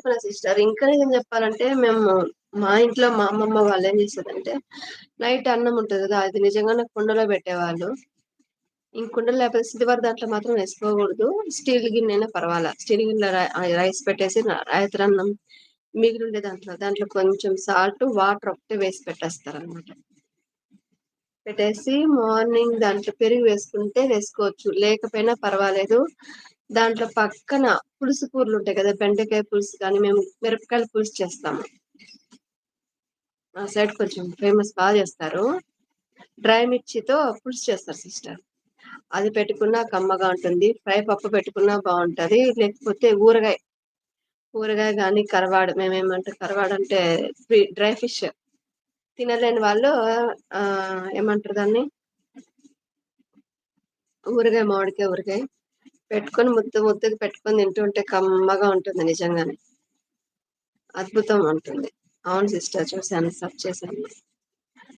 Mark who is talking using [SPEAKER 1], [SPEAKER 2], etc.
[SPEAKER 1] చెప్పనా సిస్టర్. ఇంకా నిజం చెప్పాలంటే మేము మా ఇంట్లో మా అమ్మమ్మ వాళ్ళేం చేసేదంటే, నైట్ అన్నం ఉంటది కదా! అది నిజంగానే కుండలో పెట్టేవాళ్ళు. కుండలో లేకపోతే సిల్వర్ దాంట్లో మాత్రం వేసుకోకూడదు. స్టీల్ గిన్నెైనా పర్వాలా. స్టీల్ గిన్నెలో రైస్ పెట్టేసి రాత్రన్నం మిగిలుండే దాంట్లో కొంచెం సాల్ట్, వాటర్ ఒకటే వేసి పెట్టేస్తారనమాట. పెట్టేసి మార్నింగ్ దాంట్లో పెరుగు వేసుకుంటే వేసుకోవచ్చు. లేకపోయినా పర్వాలేదు. దాంట్లో పక్కన పులుసు కూరలుంటాయి కదా! బెండకాయ పులుసు కానీ, మేము మిరపకాయల పులుసు చేస్తాము. మా సైడ్ కొంచెం ఫేమస్ చేస్తారు. డ్రై మిర్చితో పులుసు చేస్తారు సిస్టర్. అది పెట్టుకున్నా కమ్మగా ఉంటుంది. ఫ్రై పప్పు పెట్టుకున్నా బావుంటది. లేకపోతే ఊరగాయ గానీ, మేమేమంటే కరవాడంటే డ్రై ఫిష్ తినలేని వాళ్ళు ఏమంటారు దాన్ని? మామిడికాయ ఊరగాయ పెట్టుకొని ముద్దగా పెట్టుకొని తింటుంటే కమ్మగా ఉంటుంది నిజంగానే. అద్భుతం ఉంటుంది. అవును సిస్టర్, చూసాను. సెర్చ్ చేశాను.